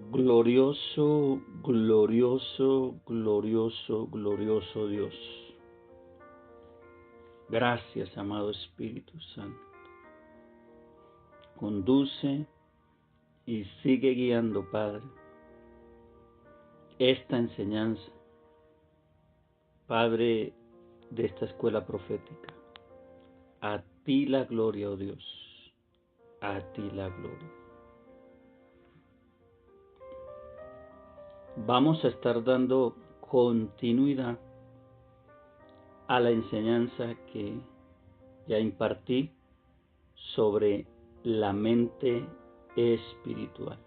Glorioso, glorioso, glorioso, glorioso Dios. Gracias, amado Espíritu Santo. Conduce y sigue guiando, Padre, esta enseñanza, Padre, de esta escuela profética. A ti la gloria, oh Dios, a ti la gloria. Vamos a estar dando continuidad a la enseñanza que ya impartí sobre la mente espiritual.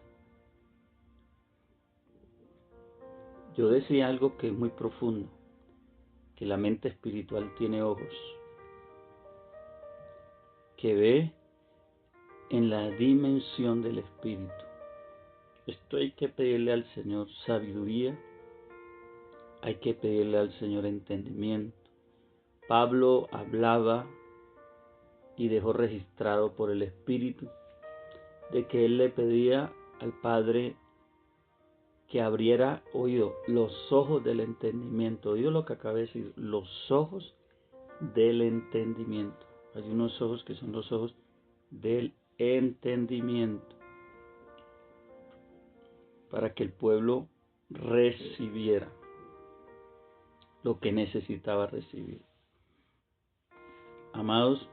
Yo decía algo que es muy profundo, que la mente espiritual tiene ojos, que ve en la dimensión del espíritu. Esto hay que pedirle al Señor sabiduría, hay que pedirle al Señor entendimiento. Pablo hablaba y dejó registrado por el Espíritu de que él le pedía al Padre que abriera, oído, los ojos del entendimiento. Oído lo que acabé de decir, los ojos del entendimiento. Hay unos ojos que son los ojos del entendimiento, para que el pueblo recibiera lo que necesitaba recibir. Amados,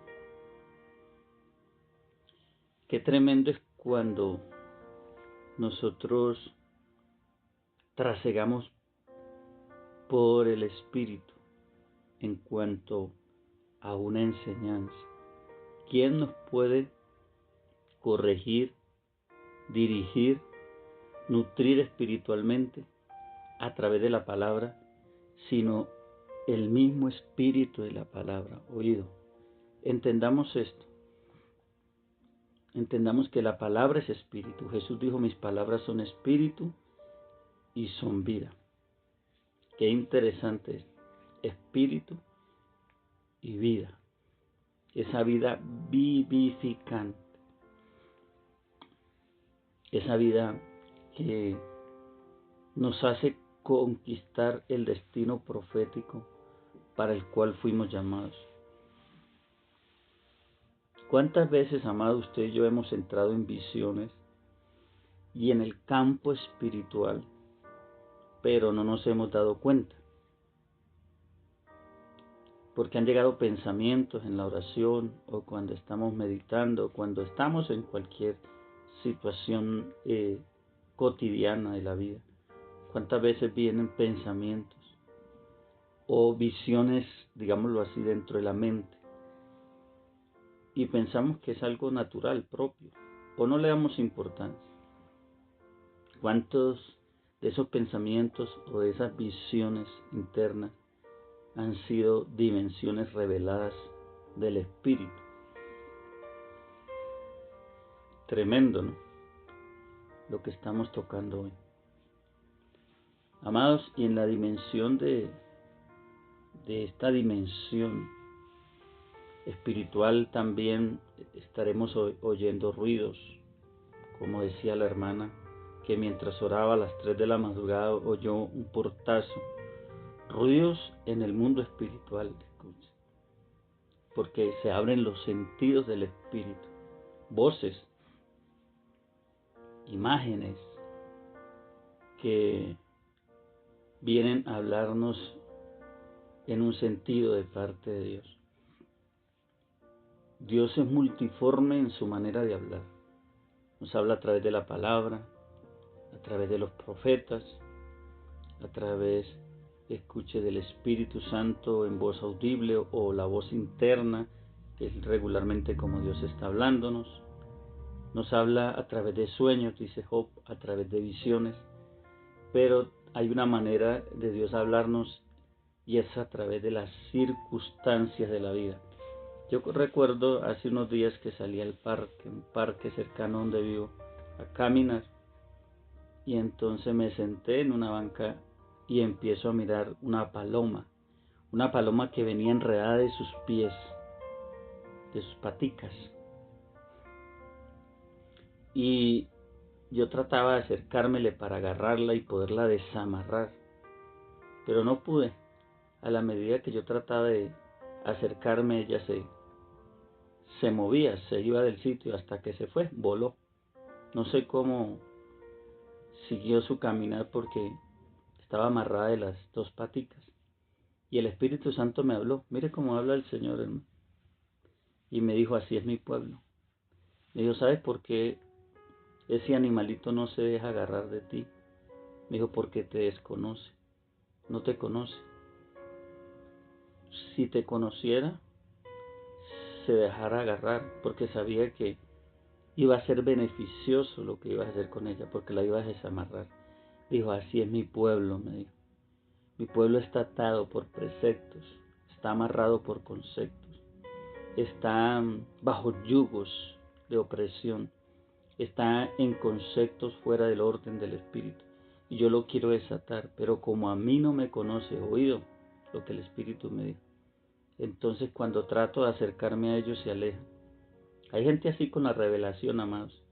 qué tremendo es cuando nosotros trasegamos por el Espíritu en cuanto a una enseñanza. ¿Quién nos puede corregir, dirigir, nutrir espiritualmente a través de la palabra, sino el mismo Espíritu de la palabra? Oído, entendamos esto. Entendamos que la palabra es espíritu. Jesús dijo, mis palabras son espíritu y son vida. Qué interesante es. Espíritu y vida. Esa vida vivificante. Esa vida que nos hace conquistar el destino profético para el cual fuimos llamados. ¿Cuántas veces, amado, usted y yo hemos entrado en visiones y en el campo espiritual, pero no nos hemos dado cuenta? Porque han llegado pensamientos en la oración, o cuando estamos meditando, o cuando estamos en cualquier situación cotidiana de la vida. ¿Cuántas veces vienen pensamientos o visiones, digámoslo así, dentro de la mente? Y pensamos que es algo natural, propio, o no le damos importancia. ¿Cuántos de esos pensamientos o de esas visiones internas han sido dimensiones reveladas del Espíritu? Tremendo, ¿no? Lo que estamos tocando hoy. Amados, y en la dimensión de esta dimensión espiritual también estaremos oyendo ruidos, como decía la hermana, que mientras oraba a las 3 de la madrugada oyó un portazo. Ruidos en el mundo espiritual, escucha, porque se abren los sentidos del espíritu, voces, imágenes que vienen a hablarnos en un sentido de parte de Dios. Dios es multiforme en su manera de hablar. Nos habla a través de la palabra, a través de los profetas, a través, escuche, del Espíritu Santo en voz audible o la voz interna, que es regularmente como Dios está hablándonos. Nos habla a través de sueños, dice Job, a través de visiones, pero hay una manera de Dios hablarnos y es a través de las circunstancias de la vida. Yo recuerdo hace unos días que salí al parque, un parque cercano donde vivo, a caminar, y entonces me senté en una banca y empiezo a mirar una paloma que venía enredada de sus pies, de sus paticas. Y yo trataba de acercármele para agarrarla y poderla desamarrar, pero no pude. A la medida que yo trataba de acercarme, ella se movía, se iba del sitio hasta que se fue, voló. No sé cómo siguió su caminar porque estaba amarrada de las dos paticas. Y el Espíritu Santo me habló. Mire cómo habla el Señor, hermano. Y me dijo, así es mi pueblo. Me dijo, ¿sabes por qué ese animalito no se deja agarrar de ti? Me dijo, porque te desconoce, no te conoce. Si te conociera, se dejara agarrar, porque sabía que iba a ser beneficioso lo que ibas a hacer con ella, porque la ibas a desamarrar. Dijo, así es mi pueblo, me dijo. Mi pueblo está atado por preceptos, está amarrado por conceptos, está bajo yugos de opresión, está en conceptos fuera del orden del Espíritu. Y yo lo quiero desatar, pero como a mí no me conoce, oído lo que el Espíritu me dijo. Entonces cuando trato de acercarme a ellos se alejan. Hay gente así con la revelación, amados,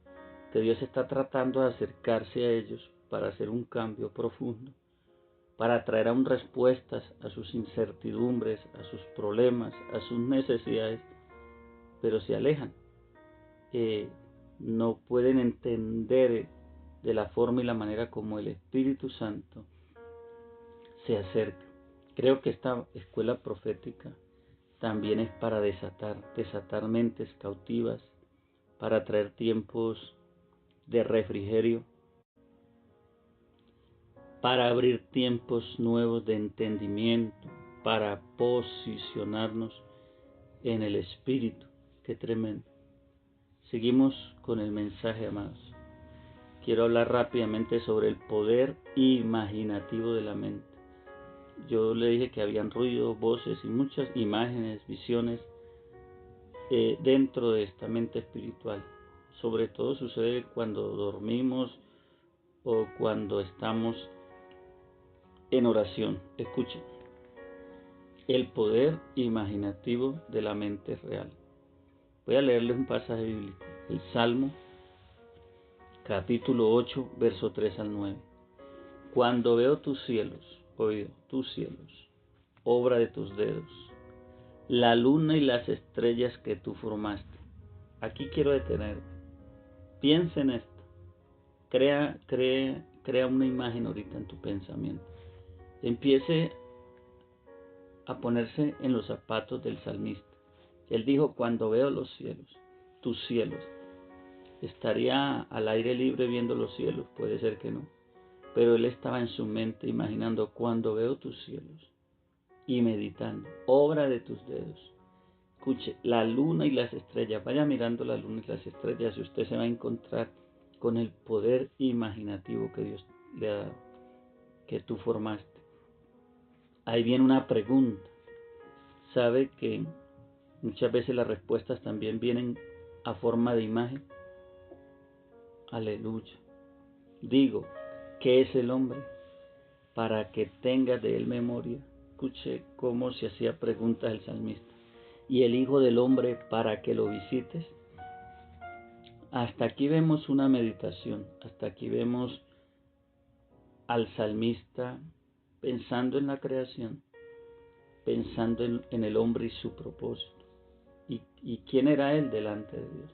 que Dios está tratando de acercarse a ellos para hacer un cambio profundo, para traer aún respuestas a sus incertidumbres, a sus problemas, a sus necesidades, pero se alejan. No pueden entender de la forma y la manera como el Espíritu Santo se acerca. Creo que esta escuela profética también es para desatar mentes cautivas, para traer tiempos de refrigerio, para abrir tiempos nuevos de entendimiento, para posicionarnos en el Espíritu. Qué tremendo. Seguimos con el mensaje, amados. Quiero hablar rápidamente sobre el poder imaginativo de la mente. Yo le dije que habían ruido, voces y muchas imágenes, visiones dentro de esta mente espiritual. Sobre todo sucede cuando dormimos o cuando estamos en oración. Escuchen, el poder imaginativo de la mente real. Voy a leerles un pasaje bíblico, el Salmo, capítulo 8, verso 3 al 9. Cuando veo tus cielos, oído, tus cielos, obra de tus dedos, la luna y las estrellas que tú formaste. Aquí quiero detenerme. Piensa en esto. Crea una imagen ahorita en tu pensamiento. Empiece a ponerse en los zapatos del salmista. Él dijo, cuando veo los cielos, tus cielos. ¿Estaría al aire libre viendo los cielos? Puede ser que no. Pero él estaba en su mente imaginando, cuando veo tus cielos y meditando, obra de tus dedos. Escuche, la luna y las estrellas. Vaya mirando la luna y las estrellas y usted se va a encontrar con el poder imaginativo que Dios le ha dado, que tú formaste. Ahí viene una pregunta. ¿Sabe que muchas veces las respuestas también vienen a forma de imagen? Aleluya. Digo, ¿qué es el hombre? Para que tengas de él memoria. Escuche cómo se hacía preguntas el salmista. Y el Hijo del Hombre para que lo visites. Hasta aquí vemos una meditación. Hasta aquí vemos al salmista pensando en la creación, pensando en el hombre y su propósito. ¿Y quién era él delante de Dios?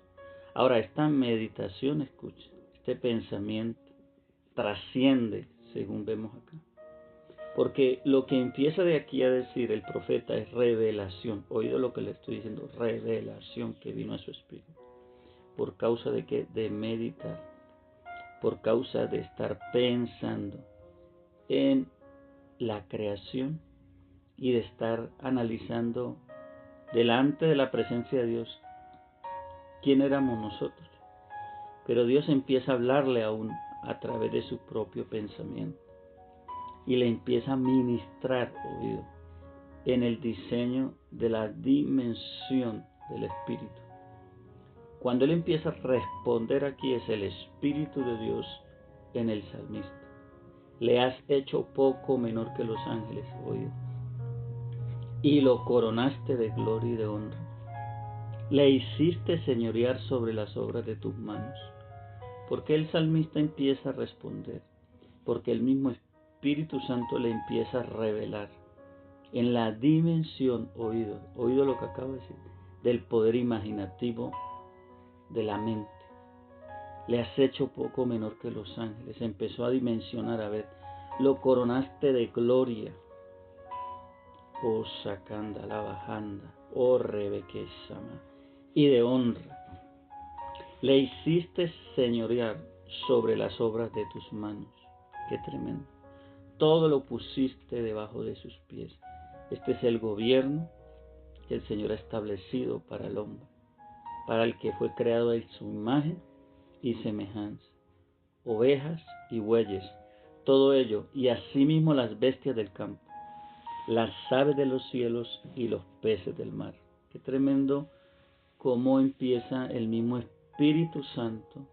Ahora, esta meditación, escucha, este pensamiento trasciende, según vemos acá. Porque lo que empieza de aquí a decir el profeta es revelación. Oído lo que le estoy diciendo, revelación que vino a su espíritu. ¿Por causa de qué? De meditar. Por causa de estar pensando en la creación y de estar analizando delante de la presencia de Dios quién éramos nosotros. Pero Dios empieza a hablarle aún a través de su propio pensamiento y le empieza a ministrar, oído, en el diseño de la dimensión del Espíritu. Cuando él empieza a responder aquí es el Espíritu de Dios en el salmista. Le has hecho poco menor que los ángeles, oído, y lo coronaste de gloria y de honra. Le hiciste señorear sobre las obras de tus manos. ¿Por qué el salmista empieza a responder? Porque el mismo Espíritu Santo le empieza a revelar en la dimensión, oído lo que acabo de decir, del poder imaginativo de la mente. Le has hecho poco menor que los ángeles. Empezó a dimensionar, a ver, lo coronaste de gloria. Oh Sakanda la bajanda, oh Rebequesama, y de honra. Le hiciste señorear sobre las obras de tus manos. Qué tremendo. Todo lo pusiste debajo de sus pies. Este es el gobierno que el Señor ha establecido para el hombre, para el que fue creado en su imagen y semejanza. Ovejas y bueyes, todo ello, y asimismo las bestias del campo, las aves de los cielos y los peces del mar. Qué tremendo cómo empieza el mismo Espíritu Santo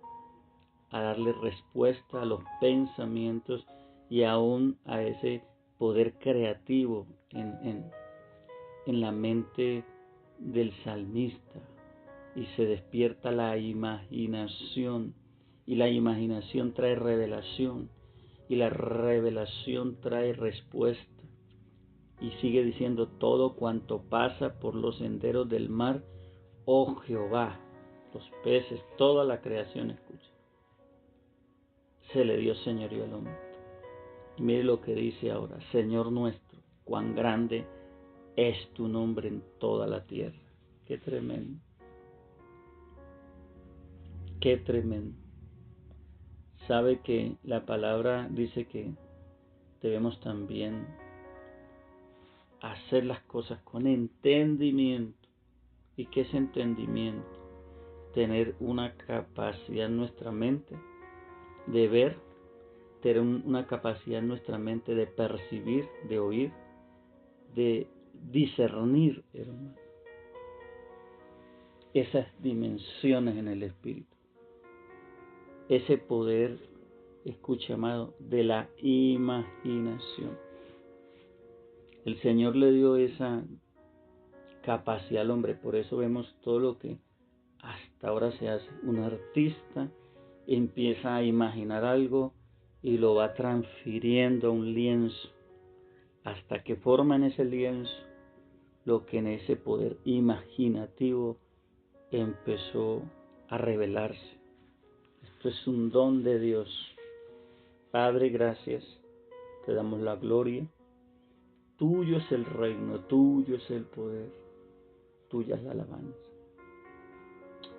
a darle respuesta a los pensamientos y aún a ese poder creativo en la mente del salmista, y se despierta la imaginación, y la imaginación trae revelación, y la revelación trae respuesta. Y sigue diciendo: todo cuanto pasa por los senderos del mar, oh Jehová, los peces, toda la creación escucha. Se le dio señorío al hombre. Y mire lo que dice ahora: Señor nuestro, cuán grande es tu nombre en toda la tierra. Qué tremendo. Qué tremendo. Sabe que la palabra dice que debemos también hacer las cosas con entendimiento. ¿Y qué es entendimiento? Tener una capacidad en nuestra mente de ver, tener una capacidad en nuestra mente de percibir, de oír, de discernir, hermano, esas dimensiones en el espíritu, ese poder, escucha, amado, de la imaginación. El Señor le dio esa capacidad al hombre, por eso vemos todo lo que hasta ahora se hace. Un artista empieza a imaginar algo y lo va transfiriendo a un lienzo, hasta que forma en ese lienzo lo que en ese poder imaginativo empezó a revelarse. Esto es un don de Dios. Padre, gracias, te damos la gloria. Tuyo es el reino, tuyo es el poder, tuya es la alabanza.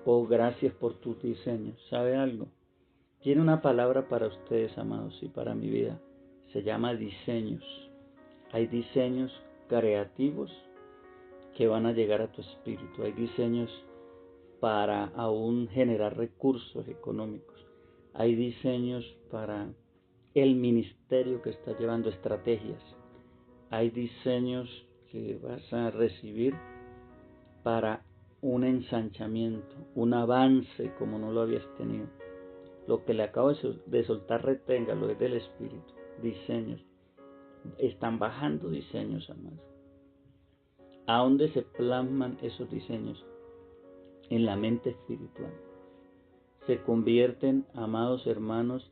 Oh, gracias por tus diseños. ¿Sabe algo? Tiene una palabra para ustedes, amados, y para mi vida. Se llama diseños. Hay diseños creativos que van a llegar a tu espíritu. Hay diseños para aún generar recursos económicos. Hay diseños para el ministerio que está llevando estrategias. Hay diseños que vas a recibir para un ensanchamiento, un avance como no lo habías tenido. Lo que le acabo de soltar, reténgalo, es del Espíritu. Diseños. Están bajando diseños, amados. ¿A dónde se plasman esos diseños? En la mente espiritual. Se convierten, amados hermanos,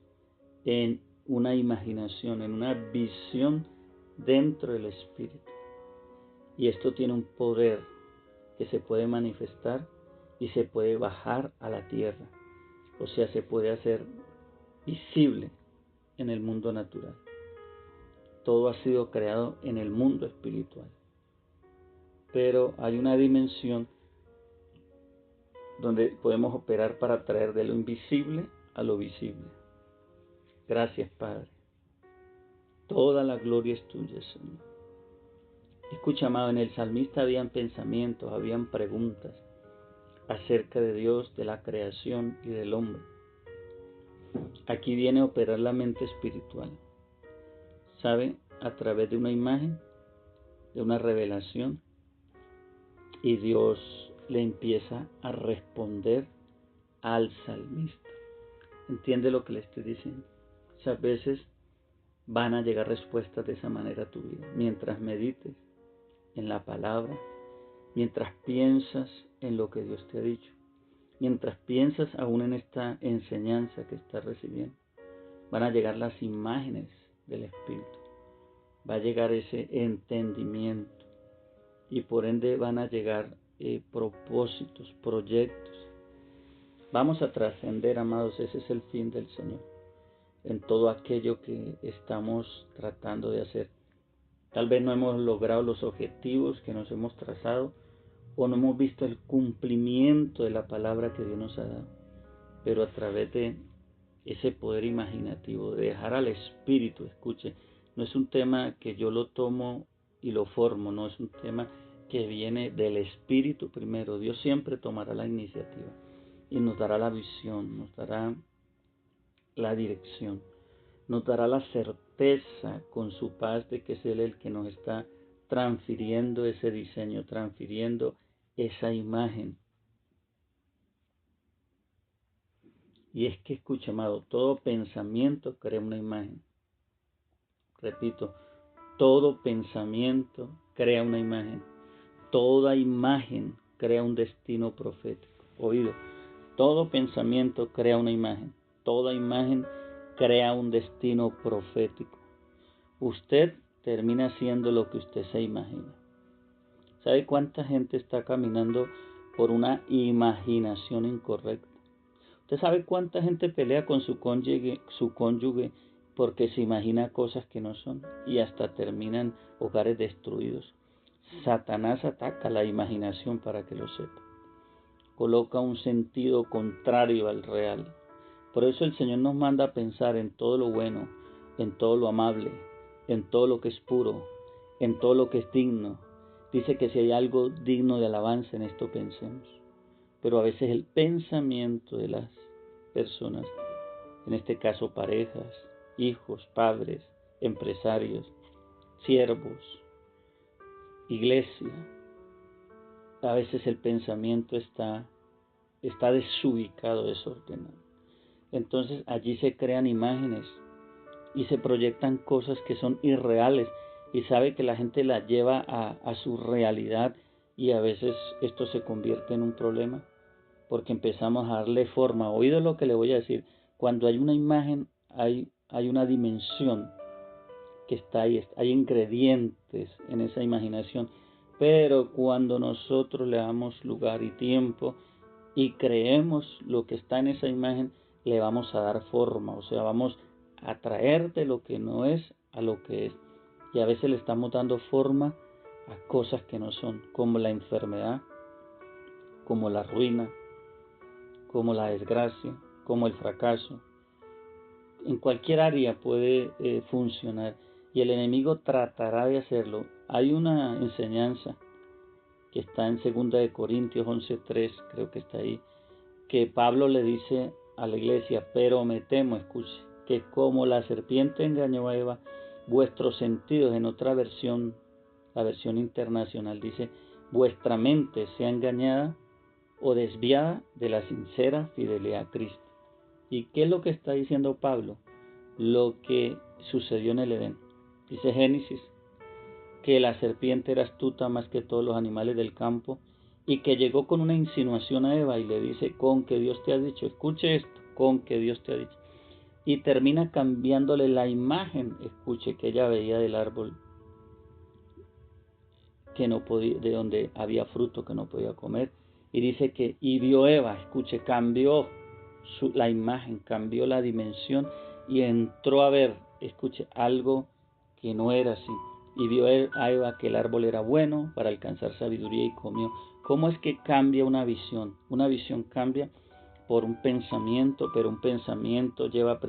en una imaginación, en una visión dentro del Espíritu. Y esto tiene un poder que se puede manifestar y se puede bajar a la tierra. O sea, se puede hacer visible en el mundo natural. Todo ha sido creado en el mundo espiritual. Pero hay una dimensión donde podemos operar para traer de lo invisible a lo visible. Gracias, Padre. Toda la gloria es tuya, Señor. Escucha, amado, en el salmista habían pensamientos, habían preguntas acerca de Dios, de la creación y del hombre. Aquí viene a operar la mente espiritual. ¿Sabe? A través de una imagen, de una revelación, y Dios le empieza a responder al salmista. ¿Entiende lo que le estoy diciendo? Muchas veces van a llegar respuestas de esa manera a tu vida. Mientras medites en la palabra, mientras piensas en lo que Dios te ha dicho. mientras piensas aún en esta enseñanza que estás recibiendo, van a llegar las imágenes del Espíritu, va a llegar ese entendimiento y por ende van a llegar propósitos, proyectos. Vamos a trascender, amados, ese es el fin del Señor, en todo aquello que estamos tratando de hacer. Tal vez no hemos logrado los objetivos que nos hemos trazado o no hemos visto el cumplimiento de la palabra que Dios nos ha dado, pero a través de ese poder imaginativo, de dejar al Espíritu, escuche, no es un tema que yo lo tomo y lo formo, no es un tema que viene del Espíritu primero. Dios siempre tomará la iniciativa y nos dará la visión, nos dará la dirección, nos dará la certeza con su paz de que es Él el que nos está transfiriendo ese diseño, transfiriendo esa imagen. Y es que, escucha, amado, todo pensamiento crea una imagen. Repito, todo pensamiento crea una imagen. Toda imagen crea un destino profético. Oído, todo pensamiento crea una imagen. Toda imagen crea un destino profético. Usted termina siendo lo que usted se imagina. ¿Sabe cuánta gente está caminando por una imaginación incorrecta? ¿Usted sabe cuánta gente pelea con su cónyuge porque se imagina cosas que no son y hasta terminan hogares destruidos? Satanás ataca la imaginación, para que lo sepa. Coloca un sentido contrario al real. Por eso el Señor nos manda a pensar en todo lo bueno, en todo lo amable, en todo lo que es puro, en todo lo que es digno. Dice que si hay algo digno de alabanza, en esto pensemos. Pero a veces el pensamiento de las personas, en este caso parejas, hijos, padres, empresarios, siervos, iglesia, a veces el pensamiento está desubicado, desordenado. Entonces allí se crean imágenes y se proyectan cosas que son irreales y sabe que la gente las lleva a su realidad y a veces esto se convierte en un problema porque empezamos a darle forma. Oído lo que le voy a decir, cuando hay una imagen hay una dimensión que está ahí, hay ingredientes en esa imaginación, pero cuando nosotros le damos lugar y tiempo y creemos lo que está en esa imagen, le vamos a dar forma, o sea, vamos a traer de lo que no es a lo que es. Y a veces le estamos dando forma a cosas que no son, como la enfermedad, como la ruina, como la desgracia, como el fracaso. En cualquier área puede funcionar y el enemigo tratará de hacerlo. Hay una enseñanza que está en 2 Corintios 11:3, creo que está ahí, que Pablo le dice a la iglesia: pero me temo, escuche, que como la serpiente engañó a Eva, vuestros sentidos, en otra versión, la versión internacional dice, vuestra mente sea engañada o desviada de la sincera fidelidad a Cristo. ¿Y qué es lo que está diciendo Pablo? Lo que sucedió en el Edén. Dice Génesis que la serpiente era astuta más que todos los animales del campo y que llegó con una insinuación a Eva y le dice: con que Dios te ha dicho, escuche esto, con que Dios te ha dicho. Y termina cambiándole la imagen, escuche, que ella veía del árbol que no podía, de donde había fruto que no podía comer. Y dice que, y vio Eva, escuche, cambió la imagen, cambió la dimensión y entró a ver, escuche, algo que no era así. Y vio a Eva que el árbol era bueno para alcanzar sabiduría y comió. ¿Cómo es que cambia una visión? Una visión cambia por un pensamiento, pero un pensamiento lleva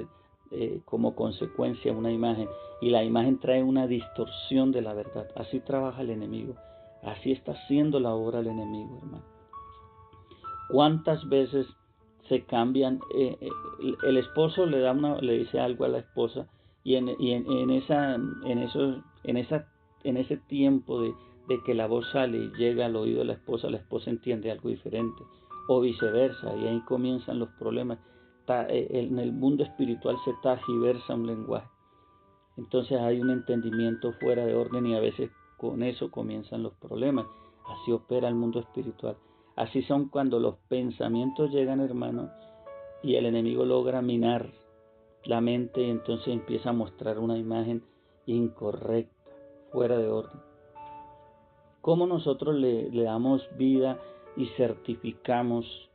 como consecuencia una imagen, y la imagen trae una distorsión de la verdad. Así trabaja el enemigo, así está haciendo la obra el enemigo, hermano. ¿Cuántas veces se cambian? El esposo le dice algo a la esposa y en ese tiempo de que la voz sale y llega al oído de la esposa entiende algo diferente, o viceversa, y ahí comienzan los problemas. En el mundo espiritual se tergiversa un lenguaje, entonces hay un entendimiento fuera de orden y a veces con eso comienzan los problemas. Así opera el mundo espiritual. Así son cuando los pensamientos llegan, hermano, y el enemigo logra minar la mente y entonces empieza a mostrar una imagen incorrecta, fuera de orden. ¿Cómo nosotros le damos vida y certificamos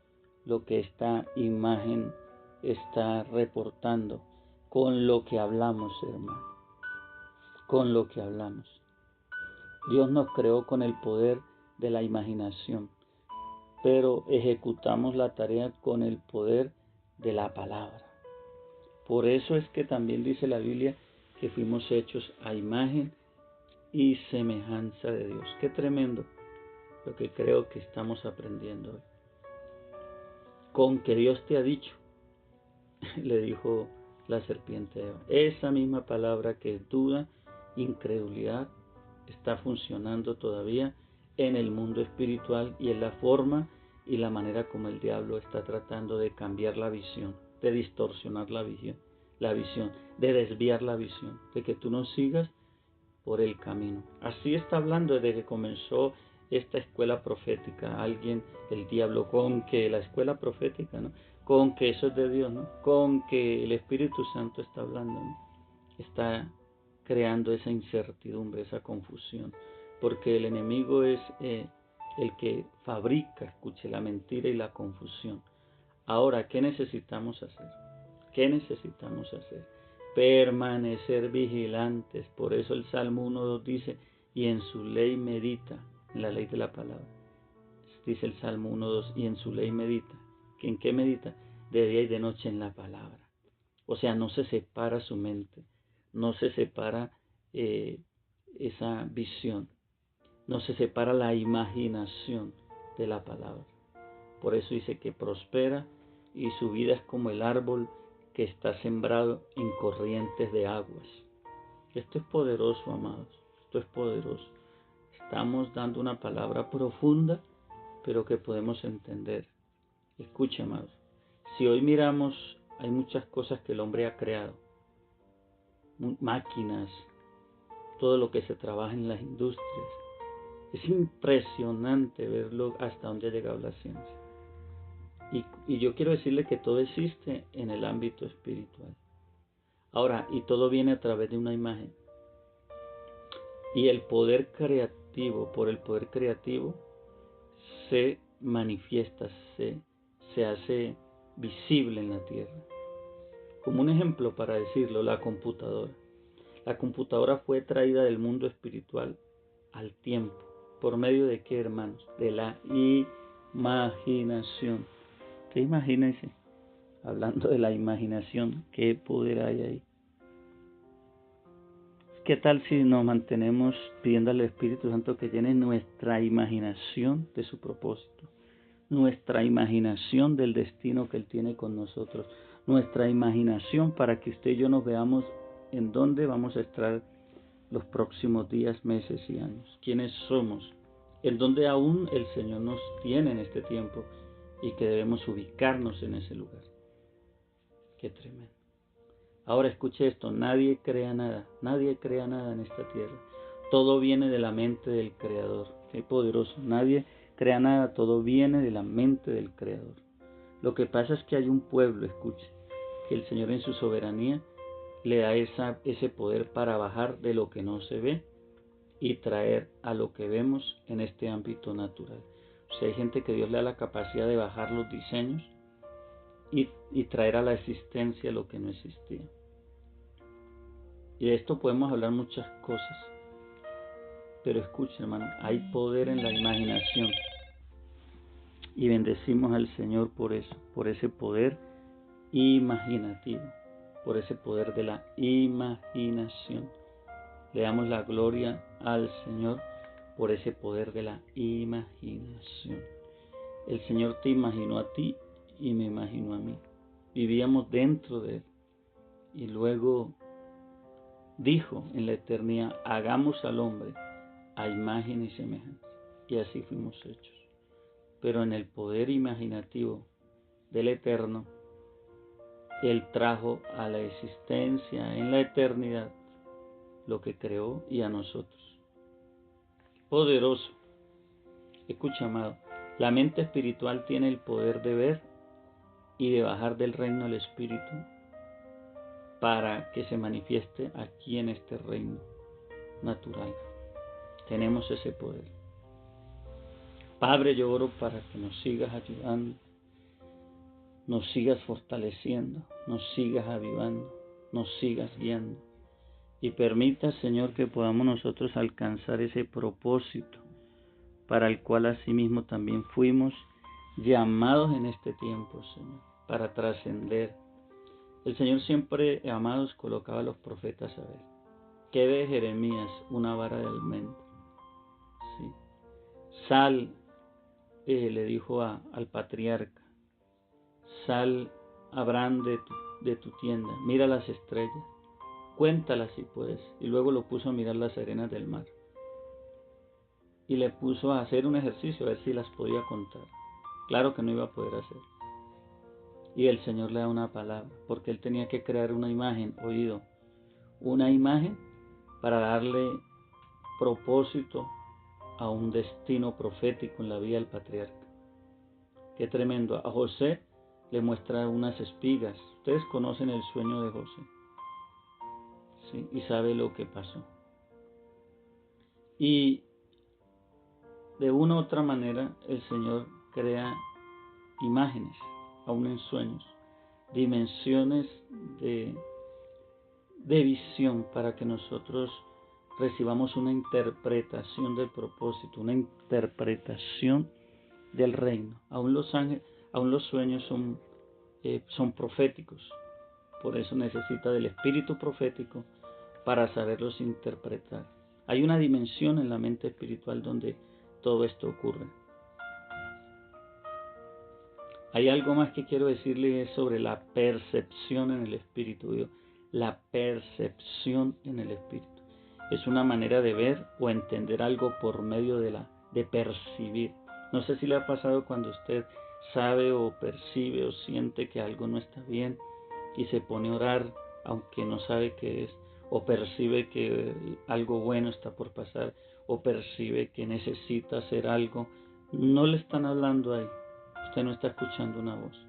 lo que esta imagen está reportando? Con lo que hablamos, hermano, con lo que hablamos. Dios nos creó con el poder de la imaginación, pero ejecutamos la tarea con el poder de la palabra. Por eso es que también dice la Biblia que fuimos hechos a imagen y semejanza de Dios. Qué tremendo lo que creo que estamos aprendiendo hoy. Con que Dios te ha dicho, le dijo la serpiente a Eva. Esa misma palabra que es duda, incredulidad, está funcionando todavía en el mundo espiritual y en la forma y la manera como el diablo está tratando de cambiar la visión, de distorsionar la visión, de desviar la visión, de que tú no sigas por el camino. Así está hablando desde que comenzó esta escuela profética. Alguien, el diablo, con que la escuela profética, ¿no? Con que eso es de Dios, ¿no? Con que el Espíritu Santo está hablando, ¿no? Está creando esa incertidumbre, esa confusión, porque el enemigo es el que fabrica, escuche, la mentira y la confusión. Ahora, ¿qué necesitamos hacer? ¿Qué necesitamos hacer? Permanecer vigilantes. Por eso el Salmo 1:2 dice, y en su ley medita, en la ley de la palabra. Dice el Salmo 1:2, y en su ley medita. ¿En qué medita? De día y de noche en la palabra. O sea, no se separa su mente, no se separa esa visión, no se separa la imaginación de la palabra. Por eso dice que prospera y su vida es como el árbol que está sembrado en corrientes de aguas. Esto es poderoso, amados, esto es poderoso. Estamos dando una palabra profunda, pero que podemos entender. Escuche, amados, si hoy miramos, hay muchas cosas que el hombre ha creado, máquinas, todo lo que se trabaja en las industrias. Es impresionante verlo hasta dónde ha llegado la ciencia. Y yo quiero decirle que todo existe en el ámbito espiritual. Ahora, y todo viene a través de una imagen. Y el poder creativo, por el poder creativo, se manifiesta, se hace visible en la tierra. Como un ejemplo para decirlo, la computadora. La computadora fue traída del mundo espiritual al tiempo. ¿Por medio de qué, hermanos? De la imaginación. ¿Qué imagínense? Hablando de la imaginación, ¿qué poder hay ahí? ¿Qué tal si nos mantenemos pidiendo al Espíritu Santo que llene nuestra imaginación de su propósito? Nuestra imaginación del destino que Él tiene con nosotros. Nuestra imaginación para que usted y yo nos veamos en dónde vamos a estar los próximos días, meses y años. ¿Quiénes somos? En dónde aún el Señor nos tiene en este tiempo y que debemos ubicarnos en ese lugar. Qué tremendo. Ahora escuche esto, nadie crea nada en esta tierra. Todo viene de la mente del Creador. Qué poderoso. Nadie crea nada, todo viene de la mente del Creador. Lo que pasa es que hay un pueblo, escuche, que el Señor en su soberanía le da ese poder para bajar de lo que no se ve y traer a lo que vemos en este ámbito natural. O sea, hay gente que Dios le da la capacidad de bajar los diseños y traer a la existencia lo que no existía. Y de esto podemos hablar muchas cosas. Pero escuchen, hermano, hay poder en la imaginación. Y bendecimos al Señor por eso, por ese poder imaginativo, por ese poder de la imaginación. Le damos la gloria al Señor por ese poder de la imaginación. El Señor te imaginó a ti y me imaginó a mí. Vivíamos dentro de Él. Y luego dijo en la eternidad, hagamos al hombre a imagen y semejanza. Y así fuimos hechos. Pero en el poder imaginativo del Eterno, Él trajo a la existencia en la eternidad lo que creó y a nosotros. Poderoso. Escucha, amado, La mente espiritual tiene el poder de ver y de bajar del reino del espíritu para que se manifieste aquí en este reino natural. Tenemos ese poder. Padre, yo oro para que nos sigas ayudando, nos sigas fortaleciendo, nos sigas avivando, nos sigas guiando. Y permita, Señor, que podamos nosotros alcanzar ese propósito para el cual asimismo también fuimos llamados en este tiempo, Señor, para trascender. El Señor siempre, amados, colocaba a los profetas a ver. ¿Qué ve Jeremías? Una vara de almendro. ¿Sí? Sal, le dijo al patriarca, sal, Abraham, de tu tienda, mira las estrellas, cuéntalas si puedes. Y luego lo puso a mirar las arenas del mar. Y le puso a hacer un ejercicio, a ver si las podía contar. Claro que no iba a poder hacer. Y el Señor le da una palabra, porque él tenía que crear una imagen, una imagen para darle propósito a un destino profético en la vida del patriarca. Qué tremendo. A José le muestra unas espigas. Ustedes conocen el sueño de José, ¿sí? Y sabe lo que pasó. Y de una u otra manera el Señor crea imágenes, aún en sueños, dimensiones de visión para que nosotros recibamos una interpretación del propósito, una interpretación del reino. Aún los sueños son proféticos. Por eso necesita del espíritu profético para saberlos interpretar. Hay una dimensión en la mente espiritual donde todo esto ocurre. Hay algo más que quiero decirle sobre la percepción en el espíritu. La percepción en el espíritu es una manera de ver o entender algo por medio de percibir. No sé si le ha pasado cuando usted sabe o percibe o siente que algo no está bien y se pone a orar aunque no sabe qué es, o percibe que algo bueno está por pasar, o percibe que necesita hacer algo. No le están hablando ahí. Usted no está escuchando una voz.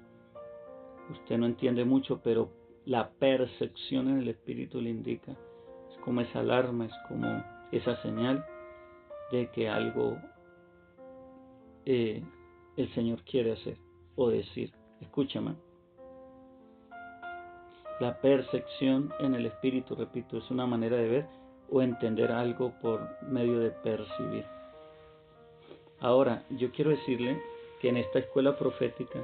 Usted no entiende mucho, pero la percepción en el espíritu le indica. Es como esa alarma, es como esa señal de que algo el Señor quiere hacer o decir. Escúchame. La percepción en el espíritu, repito, es una manera de ver o entender algo por medio de percibir. Ahora, yo quiero decirle que en esta escuela profética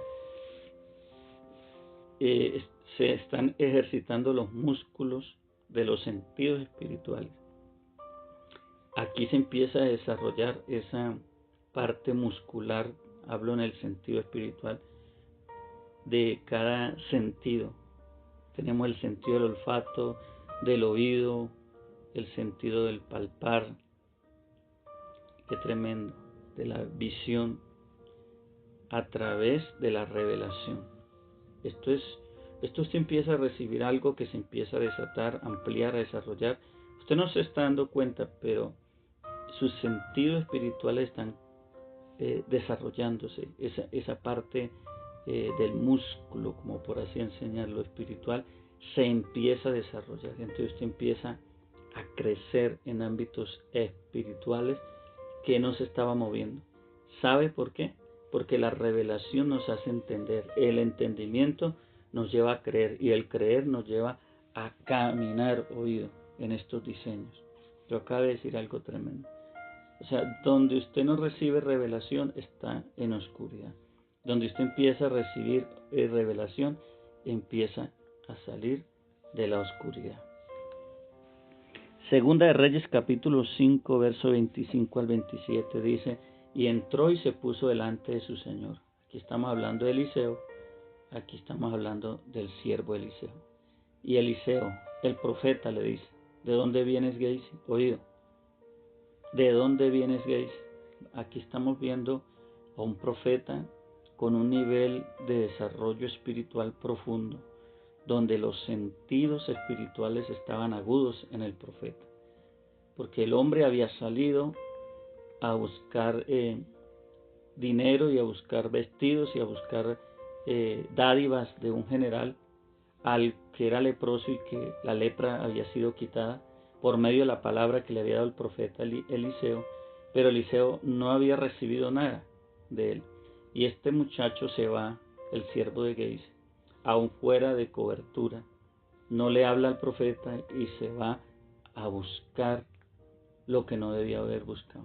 se están ejercitando los músculos de los sentidos espirituales. Aquí se empieza a desarrollar esa parte muscular, hablo en el sentido espiritual, de cada sentido. Tenemos el sentido del olfato, del oído, el sentido del palpar, qué tremendo, de la visión a través de la revelación. Esto usted empieza a recibir algo que se empieza a desatar, ampliar, a desarrollar. Usted no se está dando cuenta, pero sus sentidos espirituales están desarrollándose. Esa parte del músculo, como por así enseñarlo, espiritual, se empieza a desarrollar. Entonces usted empieza a crecer en ámbitos espirituales que no se estaba moviendo. ¿Sabe por qué? Porque la revelación nos hace entender, el entendimiento nos lleva a creer y el creer nos lleva a caminar oído en estos diseños. Yo acabo de decir algo tremendo. O sea, donde usted no recibe revelación está en oscuridad. Donde usted empieza a recibir revelación, empieza a salir de la oscuridad. Segunda de Reyes capítulo 5, verso 25 al 27 dice: y entró y se puso delante de su señor. Aquí estamos hablando de Eliseo, aquí estamos hablando del siervo Eliseo. Y Eliseo, el profeta, le dice: ¿de dónde vienes, Gehazi? Oído. ¿De dónde vienes, Gehazi? Aquí estamos viendo a un profeta con un nivel de desarrollo espiritual profundo, donde los sentidos espirituales estaban agudos en el profeta, porque el hombre había salido a buscar dinero y a buscar vestidos y a buscar dádivas de un general al que era leproso y que la lepra había sido quitada por medio de la palabra que le había dado el profeta Eliseo, pero Eliseo no había recibido nada de él. Y este muchacho se va, el siervo de Gehazi, aún fuera de cobertura, no le habla al profeta y se va a buscar lo que no debía haber buscado.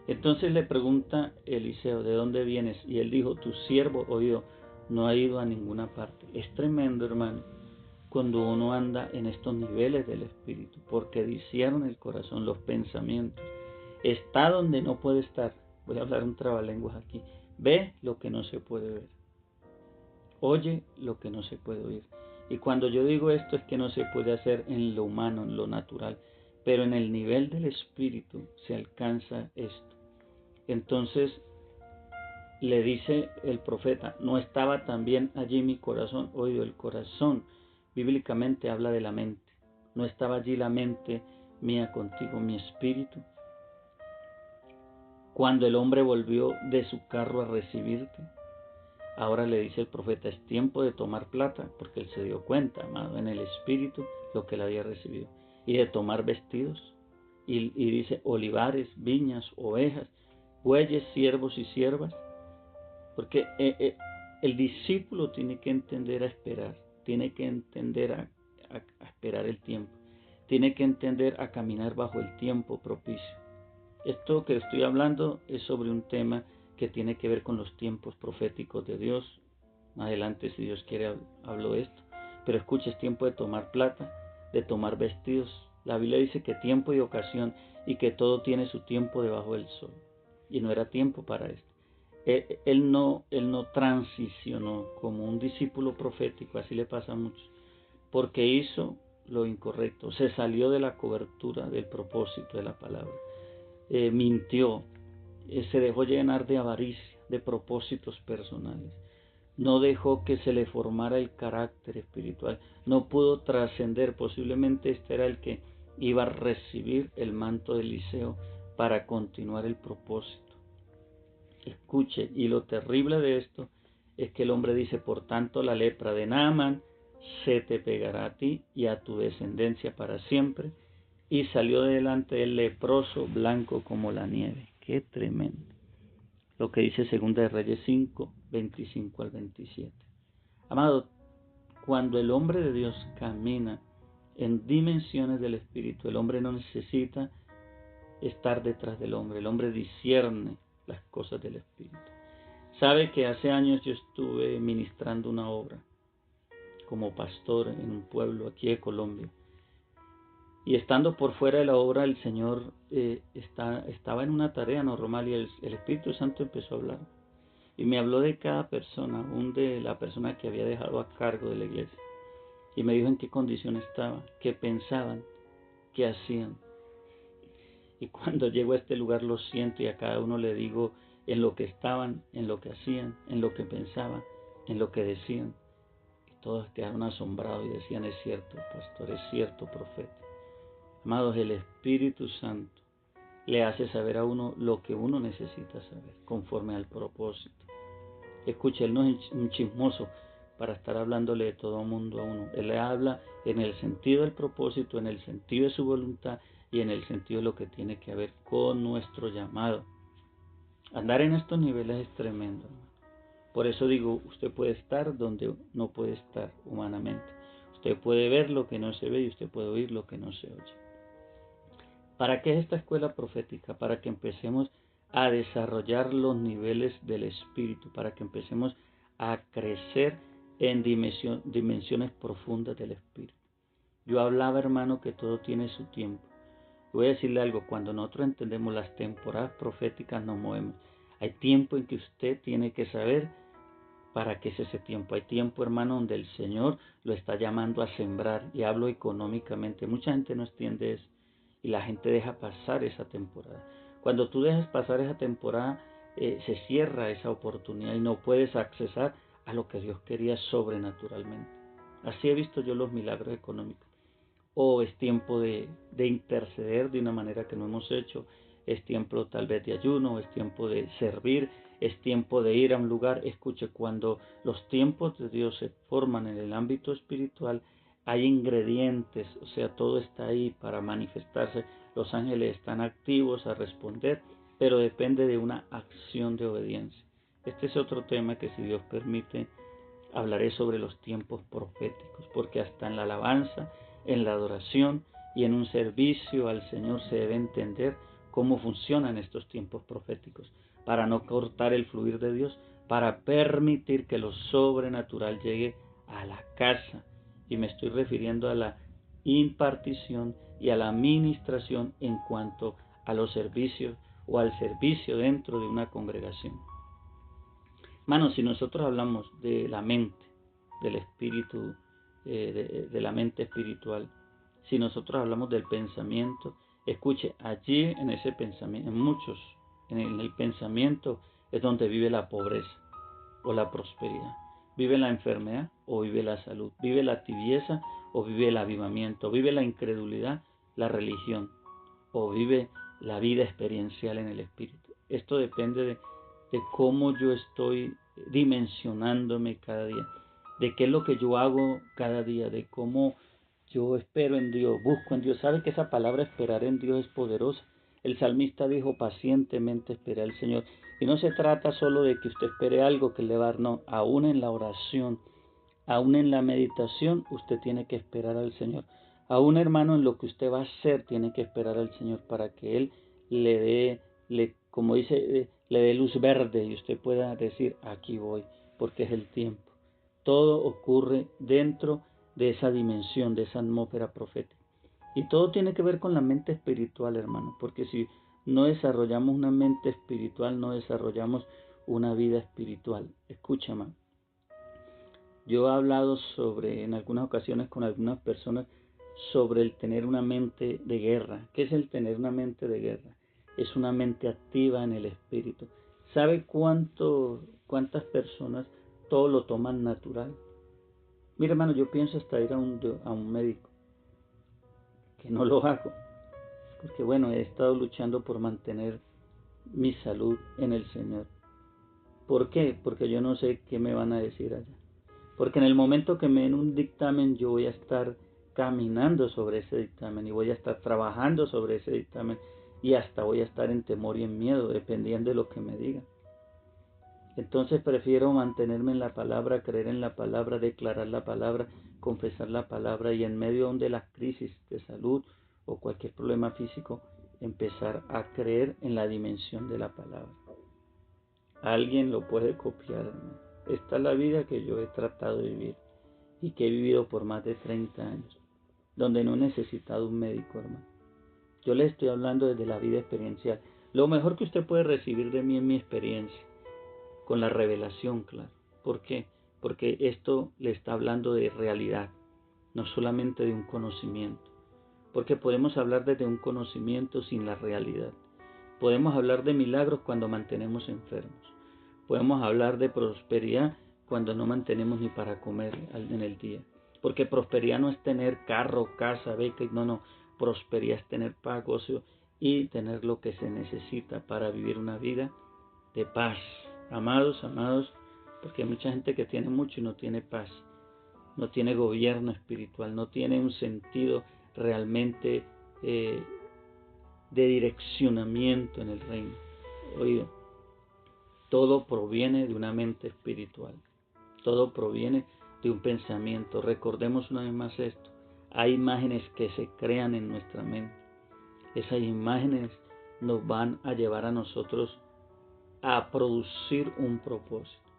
Entonces le pregunta Eliseo, ¿de dónde vienes? Y él dijo, tu siervo oído no ha ido a ninguna parte. Es tremendo, hermano, cuando uno anda en estos niveles del Espíritu, porque disciernen el corazón, los pensamientos. Está donde no puede estar. Voy a hablar un trabalenguas aquí. Ve lo que no se puede ver. Oye lo que no se puede oír. Y cuando yo digo esto es que no se puede hacer en lo humano, en lo natural, pero en el nivel del Espíritu se alcanza esto. Entonces le dice el profeta, ¿no estaba también allí mi corazón? Oído, el corazón bíblicamente habla de la mente. ¿No estaba allí la mente mía contigo, mi espíritu? Cuando el hombre volvió de su carro a recibirte, ahora le dice el profeta, es tiempo de tomar plata, porque él se dio cuenta, amado, en el espíritu lo que él había recibido, y de tomar vestidos, y dice olivares, viñas, ovejas, bueyes, siervos y siervas, porque el discípulo tiene que entender a esperar, tiene que entender a esperar el tiempo, tiene que entender a caminar bajo el tiempo propicio. Esto que estoy hablando es sobre un tema que tiene que ver con los tiempos proféticos de Dios. Más adelante, si Dios quiere, hablo de esto. Pero escucha, es tiempo de tomar plata, de tomar vestidos. La Biblia dice que tiempo y ocasión y que todo tiene su tiempo debajo del sol. Y no era tiempo para esto. Él no transicionó como un discípulo profético, así le pasa a muchos, porque hizo lo incorrecto, se salió de la cobertura del propósito de la palabra, mintió, se dejó llenar de avaricia, de propósitos personales, no dejó que se le formara el carácter espiritual, no pudo trascender. Posiblemente este era el que iba a recibir el manto de Eliseo para continuar el propósito. Escuche, y lo terrible de esto es que el hombre dice, por tanto la lepra de Naamán se te pegará a ti y a tu descendencia para siempre. Y salió delante el leproso, blanco como la nieve. Qué tremendo. Lo que dice 2 de Reyes 5, 25 al 27. Amado, cuando el hombre de Dios camina en dimensiones del Espíritu, el hombre no necesita estar detrás del hombre. El hombre discierne las cosas del Espíritu. Sabe que hace años yo estuve ministrando una obra como pastor en un pueblo aquí de Colombia. Y estando por fuera de la obra, el Señor estaba en una tarea normal y el Espíritu Santo empezó a hablar. Y me habló de cada persona, aún de la persona que había dejado a cargo de la iglesia. Y me dijo en qué condición estaba, qué pensaban, qué hacían. Y cuando llego a este lugar lo siento y a cada uno le digo en lo que estaban, en lo que hacían, en lo que pensaban, en lo que decían. Y todos quedaron asombrados y decían, es cierto, pastor, es cierto, profeta. Amados, el Espíritu Santo le hace saber a uno lo que uno necesita saber, conforme al propósito. Escuche, él no es un chismoso para estar hablándole de todo el mundo a uno. Él le habla en el sentido del propósito, en el sentido de su voluntad y en el sentido de lo que tiene que ver con nuestro llamado. Andar en estos niveles es tremendo, hermano. Por eso digo, usted puede estar donde no puede estar humanamente. Usted puede ver lo que no se ve y usted puede oír lo que no se oye. ¿Para qué es esta escuela profética? Para que empecemos a desarrollar los niveles del Espíritu, para que empecemos a crecer en dimensiones profundas del Espíritu. Yo hablaba, hermano, que todo tiene su tiempo. Voy a decirle algo, cuando nosotros entendemos las temporadas proféticas nos movemos. Hay tiempo en que usted tiene que saber para qué es ese tiempo. Hay tiempo, hermano, donde el Señor lo está llamando a sembrar, y hablo económicamente. Mucha gente no entiende eso y la gente deja pasar esa temporada. Cuando tú dejas pasar esa temporada, se cierra esa oportunidad y no puedes accesar a lo que Dios quería sobrenaturalmente. Así he visto yo los milagros económicos. O es tiempo de interceder de una manera que no hemos hecho. es tiempo tal vez de ayuno, es tiempo de servir, es tiempo de ir a un lugar. Escuche, cuando los tiempos de Dios se forman en el ámbito espiritual, hay ingredientes, o sea, todo está ahí para manifestarse. Los ángeles están activos a responder, pero depende de una acción de obediencia. Este es otro tema que, si Dios permite, hablaré sobre los tiempos proféticos, porque hasta en la alabanza, en la adoración y en un servicio al Señor se debe entender cómo funcionan estos tiempos proféticos, para no cortar el fluir de Dios, para permitir que lo sobrenatural llegue a la casa. Y me estoy refiriendo a la impartición y a la administración en cuanto a los servicios o al servicio dentro de una congregación. Hermanos, si nosotros hablamos de la mente, del espíritu, de la mente espiritual, si nosotros hablamos del pensamiento, escuche, allí en ese pensamiento, en el pensamiento es donde vive la pobreza o la prosperidad, vive la enfermedad o vive la salud, vive la tibieza o vive el avivamiento, vive la incredulidad, la religión, o vive la vida experiencial en el espíritu. Esto depende de cómo yo estoy dimensionándome cada día, de qué es lo que yo hago cada día, de cómo yo espero en Dios, busco en Dios. ¿Sabe que esa palabra esperar en Dios es poderosa? El salmista dijo: pacientemente esperé al Señor. Y no se trata solo de que usted espere algo que le va a dar, no, aún en la oración, aún en la meditación, usted tiene que esperar al Señor. Aún, hermano, en lo que usted va a hacer, tiene que esperar al Señor para que Él le dé, como dice, le dé luz verde y usted pueda decir: aquí voy, porque es el tiempo. Todo ocurre dentro de esa dimensión, de esa atmósfera profética. Y todo tiene que ver con la mente espiritual, hermano, porque si no desarrollamos una mente espiritual, no desarrollamos una vida espiritual. Escúchame, yo he hablado en algunas ocasiones con algunas personas sobre el tener una mente de guerra. ¿Qué es el tener una mente de guerra? Es una mente activa en el espíritu. ¿Sabe cuántas personas todo lo toman natural? Mira, hermano, yo pienso hasta ir a un médico, que no lo hago, porque bueno, he estado luchando por mantener mi salud en el Señor. ¿Por qué? Porque yo no sé qué me van a decir allá. Porque en el momento que me den un dictamen, yo voy a estar caminando sobre ese dictamen y voy a estar trabajando sobre ese dictamen y hasta voy a estar en temor y en miedo, dependiendo de lo que me digan. Entonces prefiero mantenerme en la palabra, creer en la palabra, declarar la palabra, confesar la palabra, y en medio de las crisis de salud o cualquier problema físico, empezar a creer en la dimensión de la palabra. Alguien lo puede copiar, hermano. Esta es la vida que yo he tratado de vivir y que he vivido por más de 30 años, donde no he necesitado un médico, hermano. Yo le estoy hablando desde la vida experiencial. Lo mejor que usted puede recibir de mí es mi experiencia, con la revelación, claro. ¿Por qué? Porque esto le está hablando de realidad, no solamente de un conocimiento. Porque podemos hablar desde un conocimiento sin la realidad. Podemos hablar de milagros cuando mantenemos enfermos. Podemos hablar de prosperidad cuando no mantenemos ni para comer en el día. Porque prosperidad no es tener carro, casa, beca, no. Prosperidad es tener paz, gozo y tener lo que se necesita para vivir una vida de paz. Amados, porque hay mucha gente que tiene mucho y no tiene paz, no tiene gobierno espiritual, no tiene un sentido realmente de direccionamiento en el reino. Oído, todo proviene de una mente espiritual, todo proviene de un pensamiento. Recordemos una vez más esto: hay imágenes que se crean en nuestra mente. Esas imágenes nos van a llevar a nosotros a producir un propósito.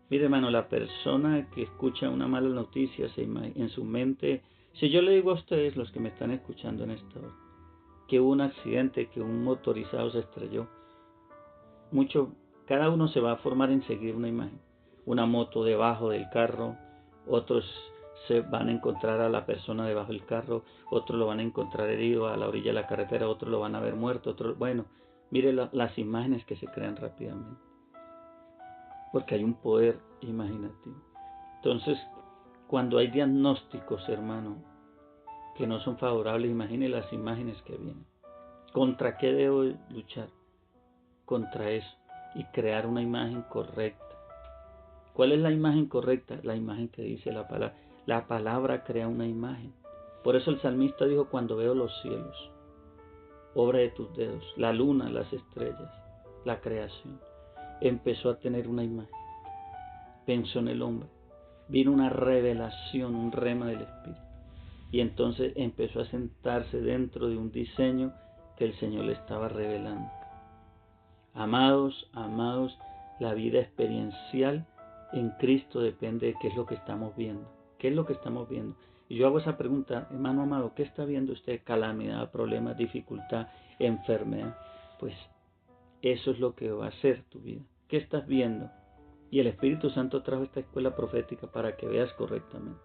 Mire, hermano, la persona que escucha una mala noticia en su mente, si yo le digo a ustedes, los que me están escuchando en esta hora, que hubo un accidente, que un motorizado se estrelló, cada uno se va a formar enseguida una imagen. Una moto debajo del carro, otros se van a encontrar a la persona debajo del carro, otros lo van a encontrar herido a la orilla de la carretera, otros lo van a ver muerto, bueno, mire las imágenes que se crean rápidamente, porque hay un poder imaginativo. Entonces, cuando hay diagnósticos, hermano, que no son favorables, imagine las imágenes que vienen. ¿Contra qué debo luchar? Contra eso y crear una imagen correcta. ¿Cuál es la imagen correcta? La imagen que dice la palabra. La palabra crea una imagen. Por eso el salmista dijo, cuando veo los cielos, obra de tus dedos, la luna, las estrellas, la creación, empezó a tener una imagen. Pensó en el hombre. Vino una revelación, un rema del Espíritu. Y entonces empezó a sentarse dentro de un diseño que el Señor le estaba revelando. Amados, la vida experiencial en Cristo depende de qué es lo que estamos viendo. ¿Qué es lo que estamos viendo? Y yo hago esa pregunta, hermano amado, ¿qué está viendo usted? Calamidad, problemas, dificultad, enfermedad. Pues eso es lo que va a ser tu vida. ¿Qué estás viendo? Y el Espíritu Santo trajo esta escuela profética para que veas correctamente.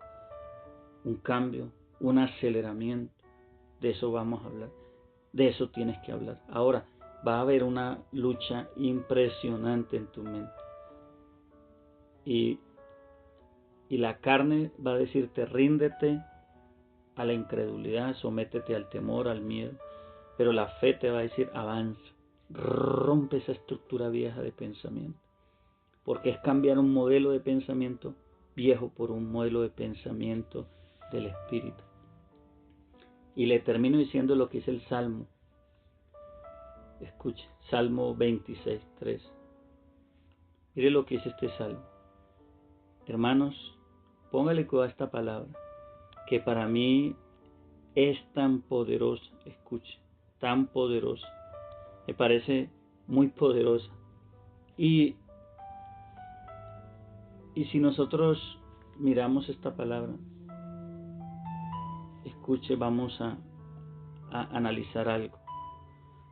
Un cambio, un aceleramiento. De eso vamos a hablar. De eso tienes que hablar. Ahora, va a haber una lucha impresionante en tu mente. Y la carne va a decirte, ríndete a la incredulidad, sométete al temor, al miedo. Pero la fe te va a decir, avanza, rompe esa estructura vieja de pensamiento. Porque es cambiar un modelo de pensamiento viejo por un modelo de pensamiento del Espíritu. Y le termino diciendo lo que dice el Salmo. Escuche, Salmo 26:3. Mire lo que dice este Salmo. Hermanos, póngale cuidado a esta palabra, que para mí es tan poderosa. Escuche, tan poderosa. Me parece muy poderosa. Y si nosotros miramos esta palabra, escuche, vamos a analizar algo.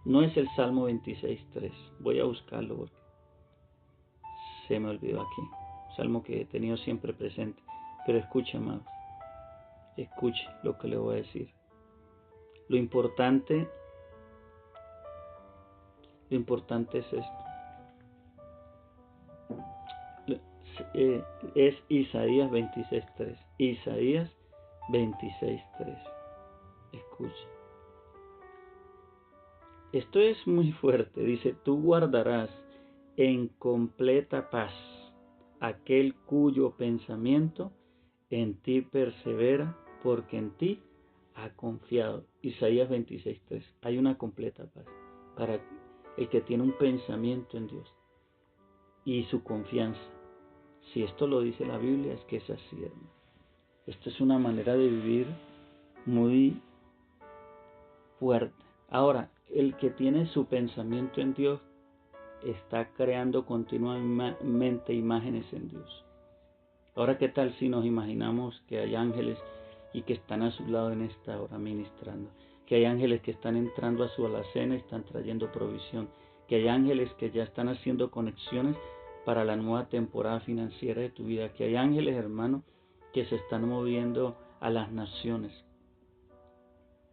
No es el Salmo 26:3. Voy a buscarlo porque se me olvidó aquí. Salmo que he tenido siempre presente. Pero escuche, amados. Escuche lo que le voy a decir. Lo importante es esto. Es Isaías 26:3. Isaías 26:3. Escuche. Esto es muy fuerte. Dice, tú guardarás en completa paz aquel cuyo pensamiento en ti persevera, porque en ti ha confiado. Isaías 26:3. Hay una completa paz para el que tiene un pensamiento en Dios y su confianza. Si esto lo dice la Biblia, es que es así, hermano. Esto es una manera de vivir muy fuerte. Ahora, el que tiene su pensamiento en Dios está creando continuamente imágenes en Dios. Ahora, ¿qué tal si nos imaginamos que hay ángeles y que están a su lado en esta hora ministrando? Que hay ángeles que están entrando a su alacena y están trayendo provisión. Que hay ángeles que ya están haciendo conexiones para la nueva temporada financiera de tu vida. Que hay ángeles, hermano, que se están moviendo a las naciones.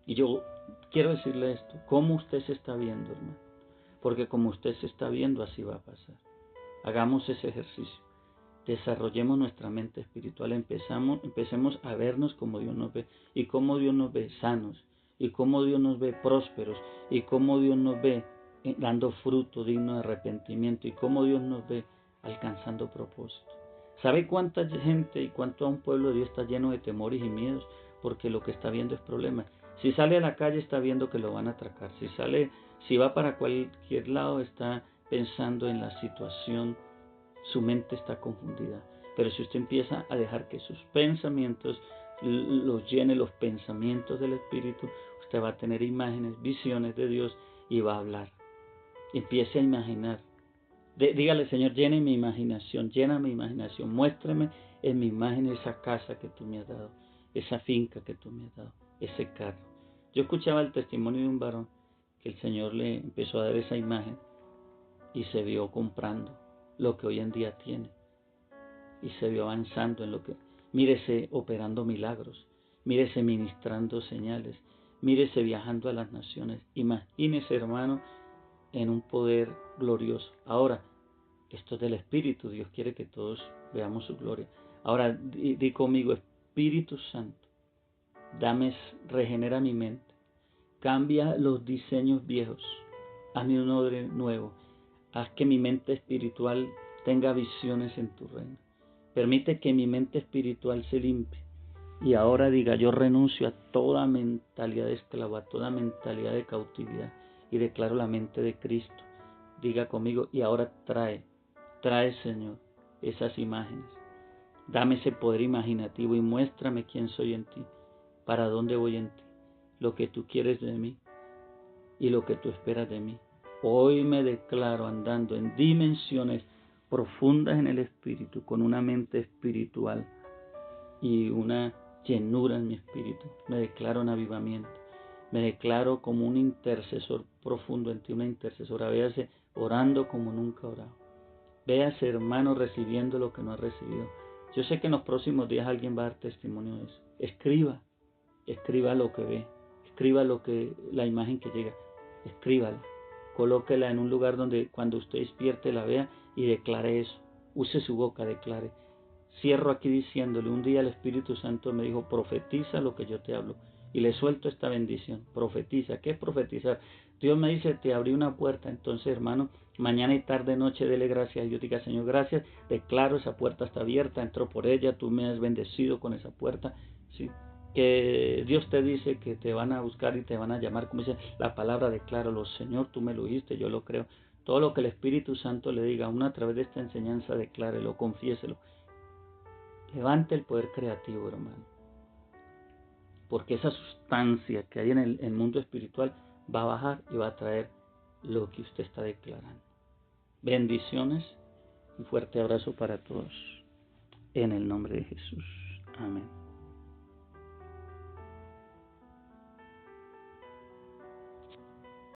Y yo quiero decirle esto, ¿cómo usted se está viendo, hermano? Porque como usted se está viendo, así va a pasar. Hagamos ese ejercicio. Desarrollemos nuestra mente espiritual, empecemos a vernos como Dios nos ve, y cómo Dios nos ve sanos, y cómo Dios nos ve prósperos, y cómo Dios nos ve dando fruto digno de arrepentimiento, y cómo Dios nos ve alcanzando propósito. ¿Sabe cuánta gente y cuánto un pueblo de Dios está lleno de temores y miedos? Porque lo que está viendo es problemas. Si sale a la calle está viendo que lo van a atracar. Si va para cualquier lado está pensando en la situación. Su mente está confundida. Pero si usted empieza a dejar que sus pensamientos los llene, los pensamientos del Espíritu, usted va a tener imágenes, visiones de Dios y va a hablar. Empiece a imaginar. Dígale, Señor, llena mi imaginación, muéstrame en mi imagen esa casa que tú me has dado, esa finca que tú me has dado, ese carro. Yo escuchaba el testimonio de un varón que el Señor le empezó a dar esa imagen y se vio comprando lo que hoy en día tiene y se vio avanzando en lo que, mírese operando milagros, mírese ministrando señales, mírese viajando a las naciones. Imagínese, hermano, en un poder glorioso. Ahora, esto es del Espíritu, Dios quiere que todos veamos su gloria. Ahora, di conmigo, Espíritu Santo, regenera mi mente, Cambia los diseños viejos. Hazme un odre nuevo. Haz que mi mente espiritual tenga visiones en tu reino. Permite que mi mente espiritual se limpie. Y ahora diga, yo renuncio a toda mentalidad de esclavo, a toda mentalidad de cautividad. Y declaro la mente de Cristo. Diga conmigo, y ahora trae, Señor, esas imágenes. Dame ese poder imaginativo y muéstrame quién soy en ti, para dónde voy en ti, lo que tú quieres de mí y lo que tú esperas de mí. Hoy me declaro andando en dimensiones profundas en el espíritu, con una mente espiritual y una llenura en mi espíritu. Me declaro en avivamiento. Me declaro como un intercesor profundo en ti, una intercesora. Véase orando como nunca orado. Véase, hermano, recibiendo lo que no ha recibido. Yo sé que en los próximos días alguien va a dar testimonio de eso. Escriba lo que ve, escriba la imagen que llega, escríbala, colóquela en un lugar donde cuando usted despierte la vea y declare eso. Use su boca, declare. Cierro aquí diciéndole, un día el Espíritu Santo me dijo, profetiza lo que yo te hablo. Y le suelto esta bendición, profetiza. ¿Qué es profetizar? Dios me dice, te abrí una puerta. Entonces, hermano, mañana y tarde, noche, dele gracias. Y yo diga, Señor, gracias. Declaro, esa puerta está abierta, entro por ella, tú me has bendecido con esa puerta. ¿Sí? Que Dios te dice que te van a buscar y te van a llamar, como dice la palabra, decláralo, Señor, tú me lo dijiste, yo lo creo. Todo lo que el Espíritu Santo le diga, aún a través de esta enseñanza, declárelo, confiéselo. Levante el poder creativo, hermano. Porque esa sustancia que hay en el mundo espiritual va a bajar y va a traer lo que usted está declarando. Bendiciones, un fuerte abrazo para todos. En el nombre de Jesús. Amén.